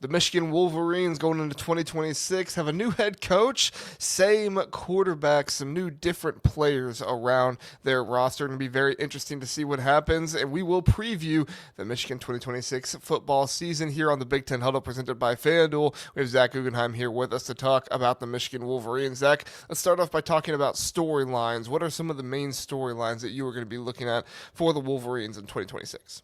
The Michigan Wolverines going into 2026 have a new head coach, same quarterback, some new different players around their roster. Going to be very interesting to see what happens, and we will preview the Michigan 2026 football season here on the Big Ten Huddle presented by FanDuel. We have Zach Guggenheim here with us to talk about the Michigan Wolverines. Zach, let's start off by talking about storylines. What are some of the main storylines that you are going to be looking at for the Wolverines in 2026?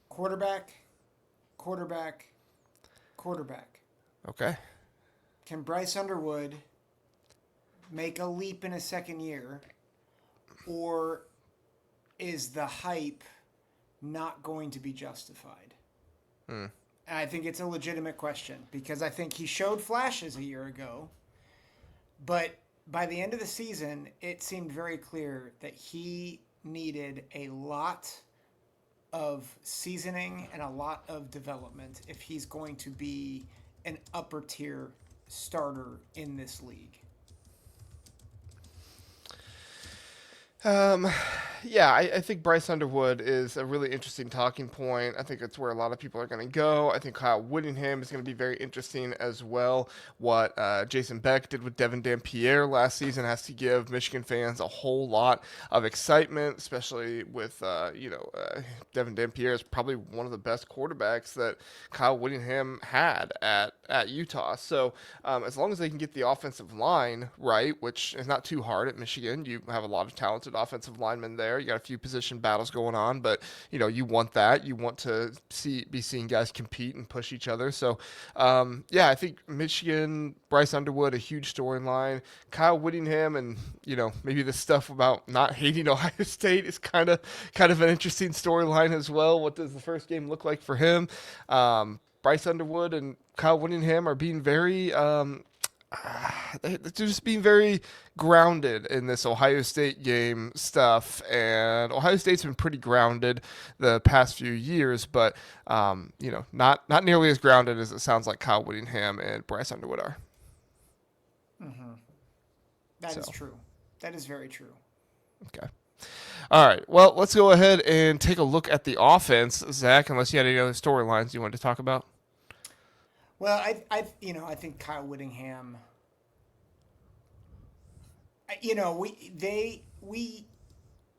Quarterback, quarterback, quarterback. Okay. Can Bryce Underwood make a leap in his second year, or is the hype not going to be justified? And I think it's a legitimate question because I think he showed flashes a year ago, but by the end of the season, it seemed very clear that he needed a lot of seasoning and a lot of development if he's going to be an upper tier starter in this league. Yeah, I think Bryce Underwood is a really interesting talking point. I think it's where a lot of people are going to go. I think Kyle Whittingham is going to be very interesting as well. What Jason Beck did with Devin Dampierre last season has to give Michigan fans a whole lot of excitement, especially with, Devin Dampierre is probably one of the best quarterbacks that Kyle Whittingham had at Utah. So as long as they can get the offensive line right, which is not too hard at Michigan, you have a lot of talented offensive linemen there. You got a few position battles going on, but you want that. You want to be seeing guys compete and push each other. So, I think Michigan, Bryce Underwood, a huge storyline. Kyle Whittingham, and maybe the stuff about not hating Ohio State is kind of an interesting storyline as well. What does the first game look like for him? Bryce Underwood and Kyle Whittingham are being very they're just being very grounded in this Ohio State game stuff, and Ohio State's been pretty grounded the past few years, but not nearly as grounded as it sounds like Kyle Whittingham and Bryce Underwood are. That So, is true. That is very true. okay. All right. Well, let's go ahead and take a look at the offense, Zach. Unless you had any other storylines you wanted to talk about. Well, I think Kyle Whittingham.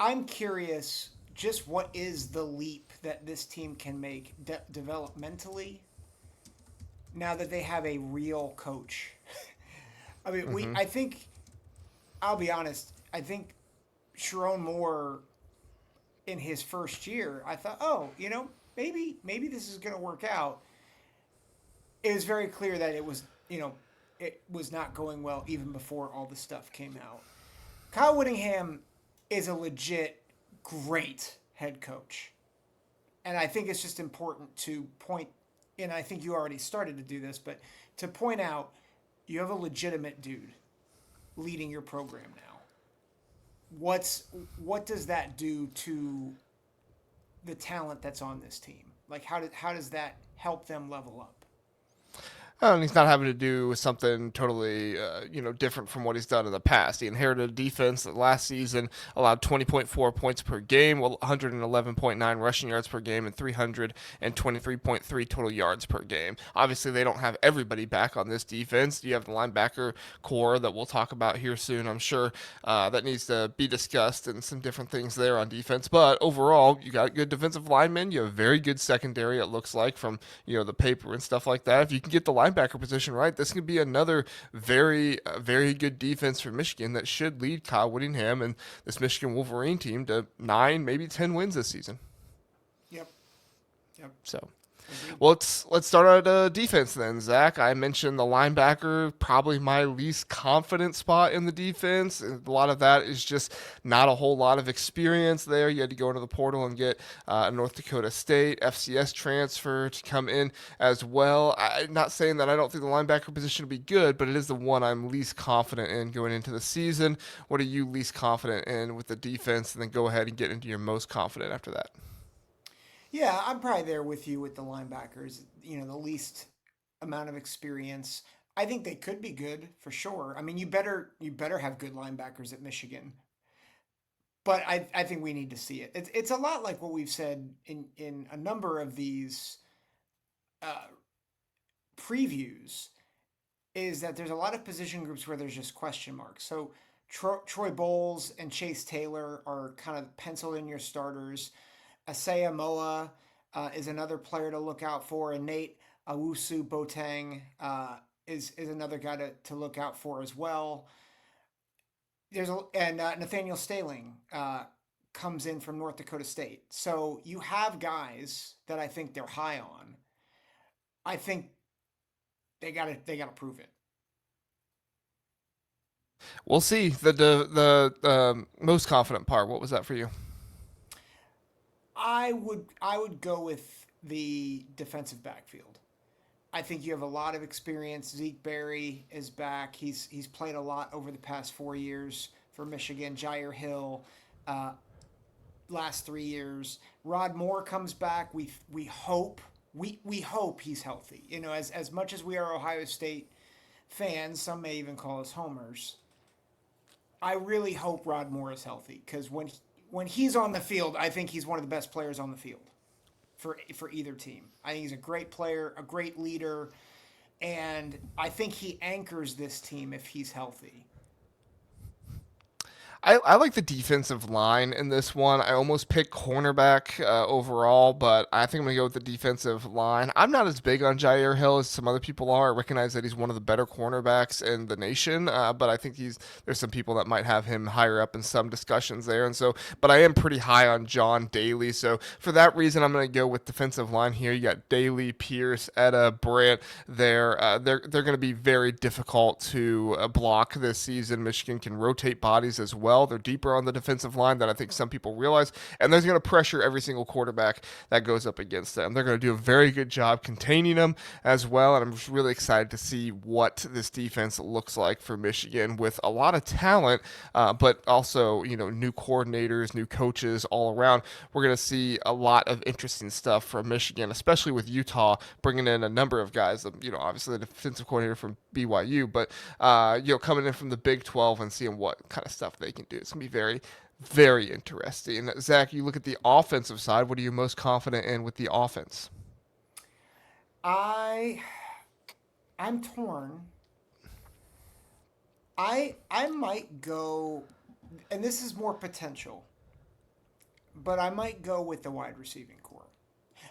I'm curious. Just what is the leap that this team can make developmentally now that they have a real coach? I mean, I think. I'll be honest. I think Sharon Moore in his first year, I thought, maybe this is going to work out. It was very clear that it was not going well even before all the stuff came out. Kyle Whittingham is a legit great head coach. And I think it's just important to point, and I think you already started to do this, but to point out you have a legitimate dude leading your program now. What does that do to the talent that's on this team? Like how does that help them level up? And he's not having to do something totally, different from what he's done in the past. He inherited a defense that last season allowed 20.4 points per game, 111.9 rushing yards per game, and 323.3 total yards per game. Obviously, they don't have everybody back on this defense. You have the linebacker core that we'll talk about here soon, I'm sure, that needs to be discussed and some different things there on defense. But overall, you got good defensive linemen. You have very good secondary, it looks like, from the paper and stuff like that. If you can get the linebacker position right, this could be another very good defense for Michigan that should lead Kyle Whittingham and this Michigan Wolverine team to 9, maybe 10 wins this season. Yep. Yep. So, well, let's start at defense then, Zach. I mentioned the linebacker, probably my least confident spot in the defense. A lot of that is just not a whole lot of experience there. You had to go into the portal and get a North Dakota State FCS transfer to come in as well. I'm not saying that I don't think the linebacker position will be good, but it is the one I'm least confident in going into the season. What are you least confident in with the defense? And then go ahead and get into your most confident after that. Yeah, I'm probably there with you with the linebackers. The least amount of experience. I think they could be good for sure. I mean, you better have good linebackers at Michigan. But I think we need to see it. It's a lot like what we've said in a number of these previews is that there's a lot of position groups where there's just question marks. So Troy Bowles and Chase Taylor are kind of penciled in your starters. Asaya Moa is another player to look out for, and Nate Awusu Boteng is another guy to look out for as well. And Nathaniel Staling comes in from North Dakota State. So you have guys that I think they're high on. I think they got to prove it. We'll see. The most confident part. What was that for you? I would go with the defensive backfield. I think you have a lot of experience. Zeke Berry is back. He's played a lot over the past 4 years for Michigan. Jair Hill, uh, last 3 years. Rod Moore comes back. We hope we hope he's healthy. As much as we are Ohio State fans, some may even call us homers. I really hope Rod Moore is healthy because when he's on the field, I think he's one of the best players on the field for either team. I think he's a great player, a great leader, and I think he anchors this team if he's healthy. I like the defensive line in this one. I almost picked cornerback overall, but I think I'm going to go with the defensive line. I'm not as big on Jair Hill as some other people are. I recognize that he's one of the better cornerbacks in the nation, but I think there's some people that might have him higher up in some discussions there. And so, but I am pretty high on John Daly. So for that reason, I'm going to go with defensive line here. You got Daly, Pierce, Etta, Brandt. They're going to be very difficult to block this season. Michigan can rotate bodies as well. They're deeper on the defensive line than I think some people realize, and they're going to pressure every single quarterback that goes up against them. They're going to do a very good job containing them as well, and I'm just really excited to see what this defense looks like for Michigan with a lot of talent, but also new coordinators, new coaches all around. We're going to see a lot of interesting stuff from Michigan, especially with Utah bringing in a number of guys. Obviously the defensive coordinator from BYU, but coming in from the Big 12 and seeing what kind of stuff they can do. It's gonna be very, very interesting. Zach, you look at the offensive side. What are you most confident in with the offense? I I'm torn. I might go, and this is more potential, but I might go with the wide receiving core.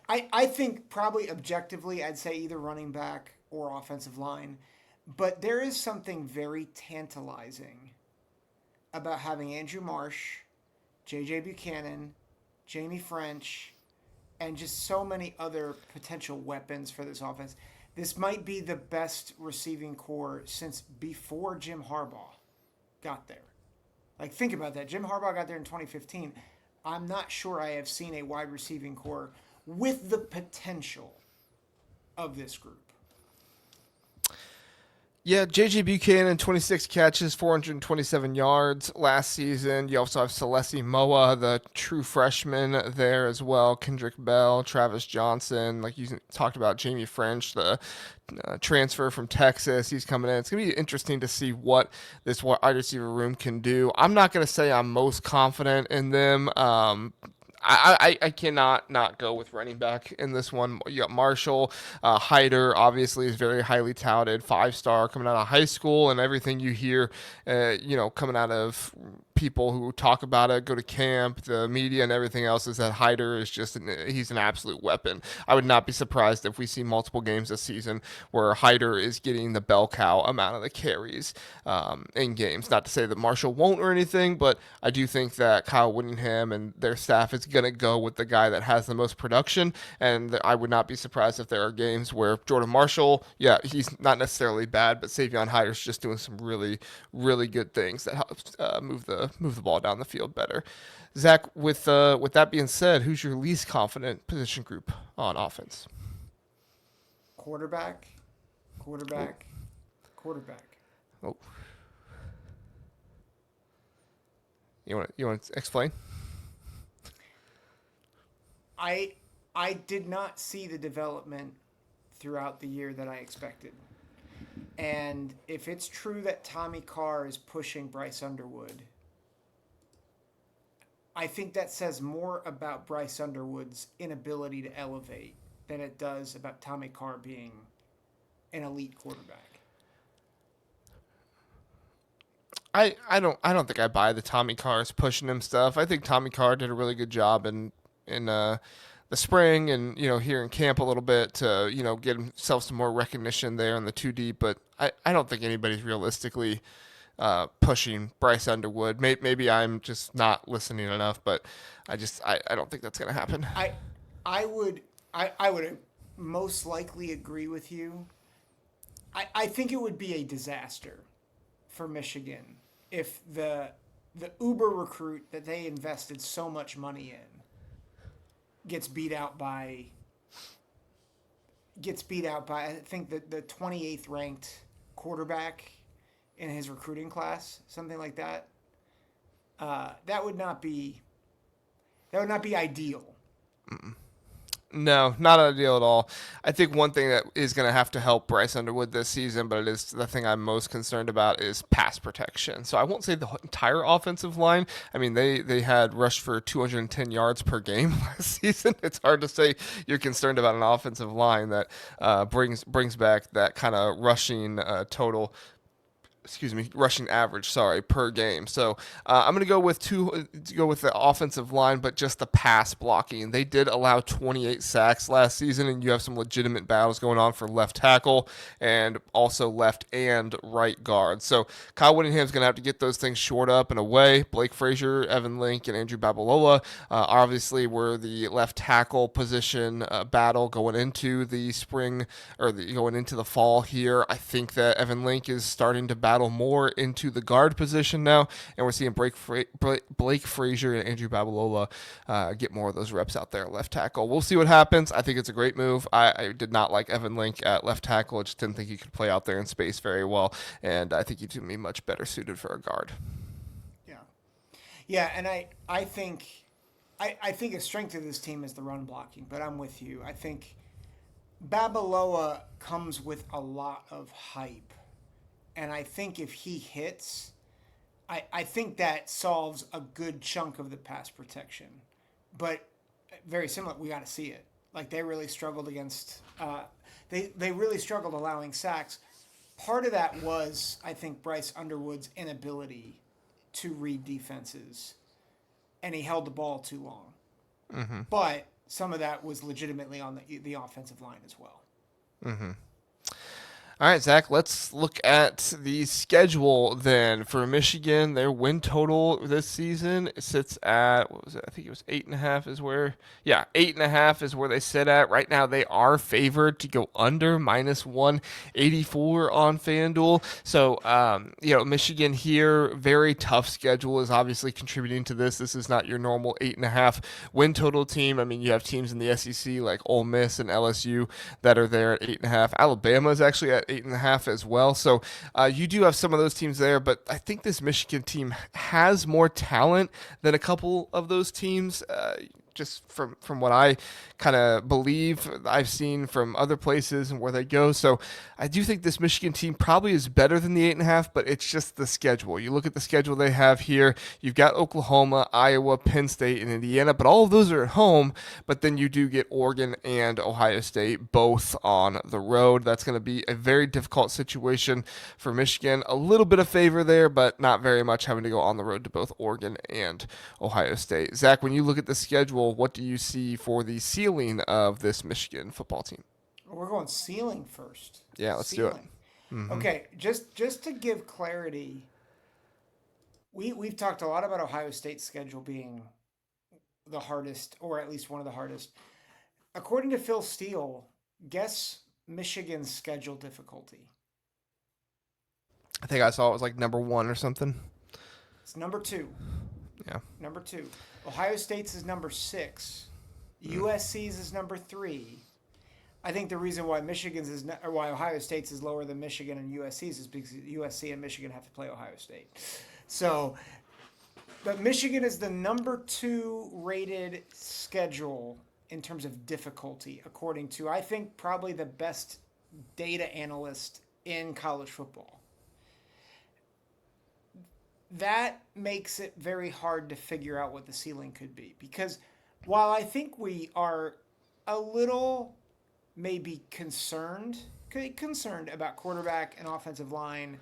I think probably objectively I'd say either running back or offensive line, but there is something very tantalizing about having Andrew Marsh, J.J. Buchanan, Jamie French, and just so many other potential weapons for this offense. This might be the best receiving core since before Jim Harbaugh got there. Like, think about that. Jim Harbaugh got there in 2015. I'm not sure I have seen a wide receiving core with the potential of this group. Yeah, J.J. Buchanan, 26 catches, 427 yards last season. You also have Celeste Moa, the true freshman there as well. Kendrick Bell, Travis Johnson, like you talked about, Jamie French, the transfer from Texas. He's coming in. It's going to be interesting to see what this wide receiver room can do. I'm not going to say I'm most confident in them. I cannot not go with running back in this one. You got Marshall, Hyder, obviously is very highly touted, 5-star coming out of high school, and everything you hear, coming out of people who talk about it, go to camp, the media, and everything else is that Hyder is he's an absolute weapon. I would not be surprised if we see multiple games this season where Hyder is getting the bell cow amount of the carries in games. Not to say that Marshall won't or anything, but I do think that Kyle Whittingham and their staff is going to go with the guy that has the most production, and I would not be surprised if there are games where Jordan Marshall, yeah, he's not necessarily bad, but Savion Hyder's just doing some really, really good things that helps move the ball down the field better. Zach, with that being said, who's your least confident position group on offense? Quarterback, Oh, quarterback, quarterback. oh, you want to explain? I I did not see the development throughout the year that I expected. And if it's true that Tommy Carr is pushing Bryce Underwood, I think that says more about Bryce Underwood's inability to elevate than it does about Tommy Carr being an elite quarterback. I don't think I buy the Tommy Carr's pushing him stuff. I think Tommy Carr did a really good job in the spring and here in camp a little bit to get himself some more recognition there in the 2D. But I don't think anybody's realistically pushing Bryce Underwood. Maybe I'm just not listening enough, but I don't think that's gonna happen. I I would I would most likely agree with you. I think it would be a disaster for Michigan if the Uber recruit that they invested so much money in gets beat out by I think the 28th ranked quarterback in his recruiting class, something like that. That would not be ideal. No, not ideal at all. I think one thing that is going to have to help Bryce Underwood this season, but it is the thing I'm most concerned about, is pass protection. So I won't say the entire offensive line. I mean, they had rushed for 210 yards per game last season. It's hard to say you're concerned about an offensive line that brings back that kind of rushing total, rushing average, sorry, per game. So I'm going to go with the offensive line, but just the pass blocking. They did allow 28 sacks last season, and you have some legitimate battles going on for left tackle and also left and right guard. So Kyle Whittingham's going to have to get those things short up and away. Blake Frazier, Evan Link, and Andrew Babalola obviously were the left tackle position battle going into the spring or going into the fall here. I think that Evan Link is starting to battle more into the guard position now, and we're seeing Blake Frazier and Andrew Babalola get more of those reps out there at left tackle. We'll see what happens. I think it's a great move. I did not like Evan Link at left tackle. I just didn't think he could play out there in space very well, and I think he'd be much better suited for a guard. Yeah, yeah, and I think I think a strength of this team is the run blocking, but I'm with you. I think Babaloa comes with a lot of hype. And I think if he hits, I think that solves a good chunk of the pass protection. But very similar, we got to see it. Like they really struggled against, they really struggled allowing sacks. Part of that was, I think, Bryce Underwood's inability to read defenses, and he held the ball too long. Mm-hmm. But some of that was legitimately on the offensive line as well. Mm-hmm. All right, Zach, let's look at the schedule then for Michigan. Their win total this season sits at, what was it? I think it was 8.5 is where, yeah, 8.5 is where they sit at. Right now, they are favored to go under -184 on FanDuel. So, Michigan here, very tough schedule is obviously contributing to this. This is not your normal 8.5 win total team. I mean, you have teams in the SEC like Ole Miss and LSU that are there at 8.5. Alabama is actually at 8.5 as well. So you do have some of those teams there, but I think this Michigan team has more talent than a couple of those teams. Just from what I kind of believe I've seen from other places and where they go. So I do think this Michigan team probably is better than the 8.5, but it's just the schedule. You look at the schedule they have here. You've got Oklahoma, Iowa, Penn State, and Indiana, but all of those are at home. But then you do get Oregon and Ohio State both on the road. That's going to be a very difficult situation for Michigan. A little bit of favor there, but not very much, having to go on the road to both Oregon and Ohio State. Zach, when you look at the schedule, what do you see for the ceiling of this Michigan football team? We're going ceiling first. Yeah, let's do it. Mm-hmm. Okay, just to give clarity, we've talked a lot about Ohio State's schedule being the hardest, or at least one of the hardest. According to Phil Steele, guess Michigan's schedule difficulty. I think I saw it was like number 1 or something. It's number 2. Yeah. Number 2. Ohio State's is number 6. USC's is number 3. I think the reason why why Ohio State's is lower than Michigan and USC's is because USC and Michigan have to play Ohio State. So, but Michigan is the number 2 rated schedule in terms of difficulty, according to, I think, probably the best data analyst in college football. That makes it very hard to figure out what the ceiling could be, because while I think we are a little may be concerned about quarterback and offensive line.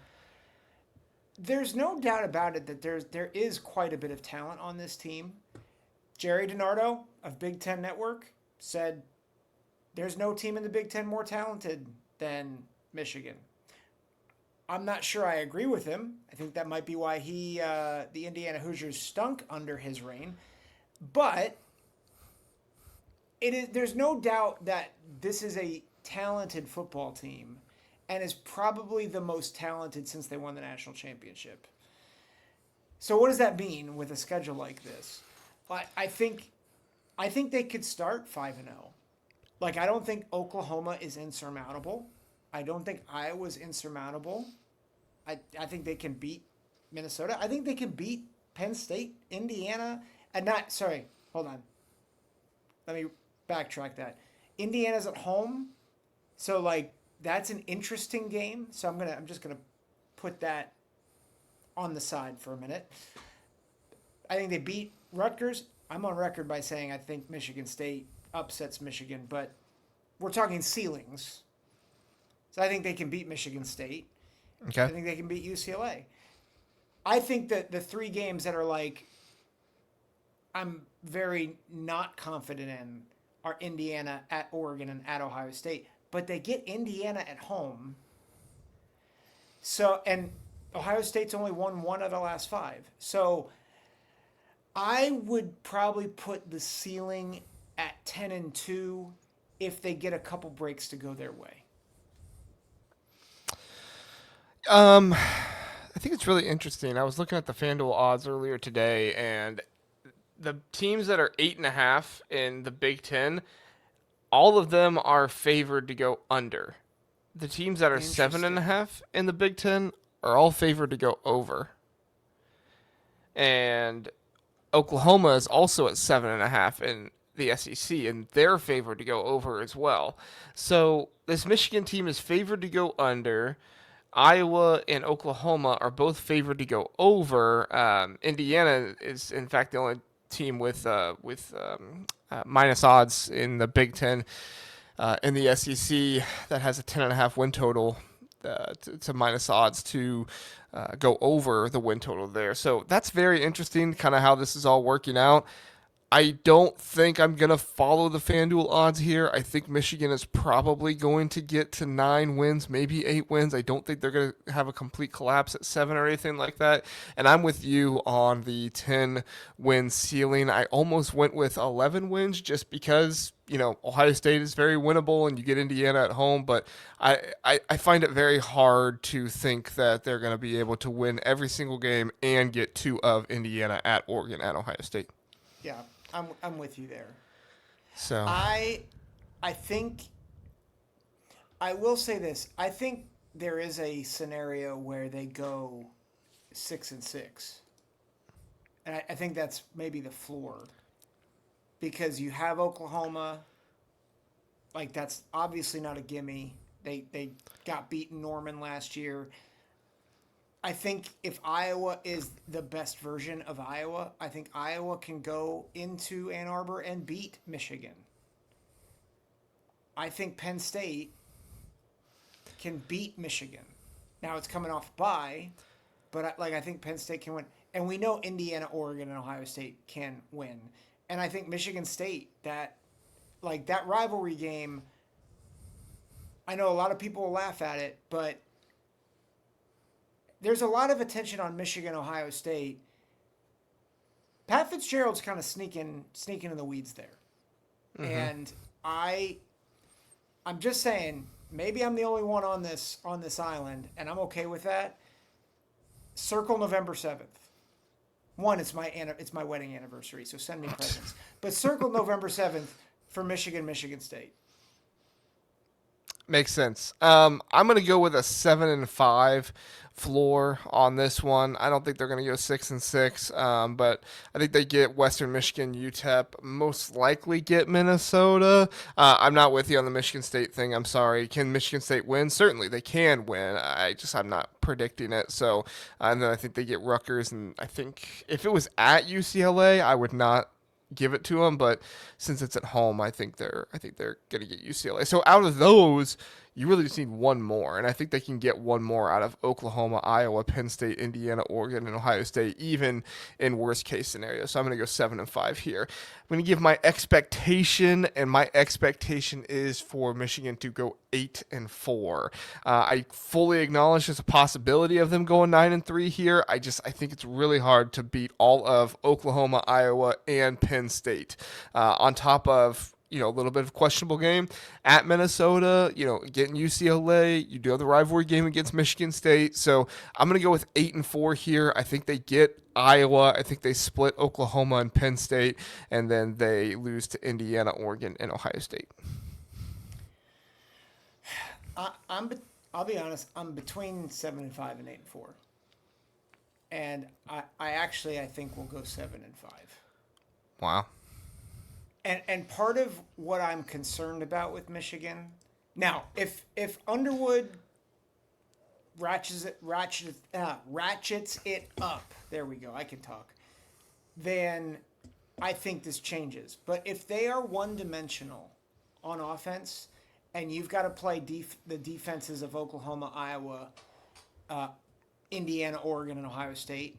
There's no doubt about it that there is quite a bit of talent on this team. Jerry DiNardo of Big Ten Network said there's no team in the Big Ten more talented than Michigan. I'm not sure I agree with him. I think that might be why the Indiana Hoosiers stunk under his reign. But there's no doubt that this is a talented football team and is probably the most talented since they won the national championship. So what does that mean with a schedule like this? I think they could start 5-0. Like, I don't think Oklahoma is insurmountable. I don't think Iowa's insurmountable. I think they can beat Minnesota. I think they can beat Penn State, Indiana, and not, sorry, hold on. Let me backtrack that. Indiana's at home, so like that's an interesting game. So I'm just gonna put that on the side for a minute. I think they beat Rutgers. I'm on record by saying I think Michigan State upsets Michigan, but we're talking ceilings. So I think they can beat Michigan State. Okay. I think they can beat UCLA. I think that the three games that are like I'm very not confident in are Indiana, at Oregon, and at Ohio State. But they get Indiana at home. So, and Ohio State's only won one of the last five. So I would probably put the ceiling at 10-2 if they get a couple breaks to go their way. I think it's really interesting. I was looking at the FanDuel odds earlier today, and the teams that are 8.5 in the Big Ten, all of them are favored to go under. The teams that are 7.5 in the Big Ten are all favored to go over. And Oklahoma is also at 7.5 in the SEC, and they're favored to go over as well. So this Michigan team is favored to go under. Iowa and Oklahoma are both favored to go over. Indiana is, in fact, the only team with minus odds in the Big Ten in the SEC that has a 10.5 win total to minus odds to go over the win total there. So that's very interesting, kind of how this is all working out. I don't think I'm going to follow the FanDuel odds here. I think Michigan is probably going to get to 9 wins, maybe 8 wins. I don't think they're going to have a complete collapse at 7 or anything like that. And I'm with you on the 10-win ceiling. I almost went with 11 wins just because, Ohio State is very winnable and you get Indiana at home. But I find it very hard to think that they're going to be able to win every single game and get 2 of Indiana at Oregon at Ohio State. Yeah. I'm with you there. So I think I will say this. I think there is a scenario where they go 6-6, and I think that's maybe the floor because you have Oklahoma. Like that's obviously not a gimme. They got beaten Norman last year. I think if Iowa is the best version of Iowa, I think Iowa can go into Ann Arbor and beat Michigan. I think Penn State can beat Michigan. Now it's coming off bye, but I think Penn State can win. And we know Indiana, Oregon, and Ohio State can win. And I think Michigan State, that rivalry game, I know a lot of people will laugh at it, but there's a lot of attention on Michigan, Ohio State. Pat Fitzgerald's kind of sneaking in the weeds there. Mm-hmm. And I'm just saying, maybe I'm the only one on this island, and I'm okay with that. Circle November 7th. One, it's my wedding anniversary, so send me presents. But circle November 7th for Michigan State. Makes sense. I'm going to go with a 7-5 floor on this one. I don't think they're going to go 6-6, but I think they get Western Michigan, UTEP, most likely get Minnesota. I'm not with you on the Michigan State thing. I'm sorry. Can Michigan State win? Certainly, they can win. I'm not predicting it. So, and then I think they get Rutgers, and I think if it was at UCLA, I would not give it to them, but since it's at home, I think they're going to get UCLA. So out of those, you really just need one more, and I think they can get one more out of Oklahoma, Iowa, Penn State, Indiana, Oregon, and Ohio State, even in worst case scenario. So I'm going to go 7-5 here. I'm going to give my expectation, and my expectation is for Michigan to go 8-4. I fully acknowledge there's a possibility of them going 9-3 here. I think it's really hard to beat all of Oklahoma, Iowa, and Penn State. On top of a little bit of questionable game at Minnesota, getting UCLA. You do have the rivalry game against Michigan State. So I'm going to go with 8-4 here. I think they get Iowa. I think they split Oklahoma and Penn State, and then they lose to Indiana, Oregon, and Ohio State. I, I'm. I'll be honest. I'm between 7-5 and 8-4, and I think we'll go 7-5. Wow. And part of what I'm concerned about with Michigan now, if Underwood ratchets it up, there we go. I can talk. Then I think this changes. But if they are one dimensional on offense, and you've got to play the defenses of Oklahoma, Iowa, uh, Indiana, Oregon, and Ohio State.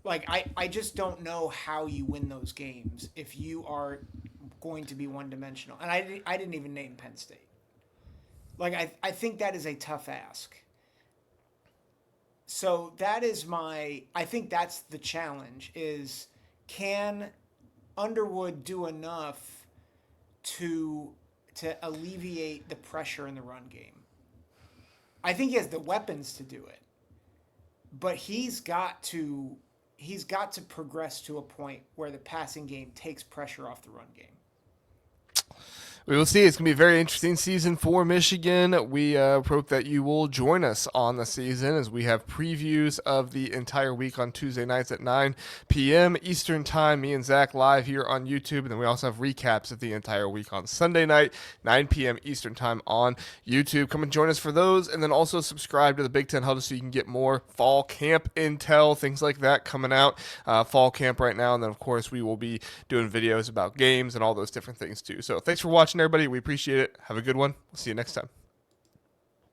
Like, I just don't know how you win those games if you are going to be one dimensional. And I didn't even name Penn State. Like, I think that is a tough ask. So I think that's the challenge is, can Underwood do enough to alleviate the pressure in the run game? I think he has the weapons to do it. But he's got to progress to a point where the passing game takes pressure off the run game. We will see. It's going to be a very interesting season for Michigan. We hope that you will join us on the season as we have previews of the entire week on Tuesday nights at 9 p.m. Eastern Time. Me and Zach live here on YouTube. And then we also have recaps of the entire week on Sunday night, 9 p.m. Eastern Time on YouTube. Come and join us for those. And then also subscribe to the Big Ten Huddle so you can get more fall camp intel, things like that coming out. Fall camp right now. And then, of course, we will be doing videos about games and all those different things too. So thanks for watching, everybody. We appreciate it. Have a good one. We'll see you next time.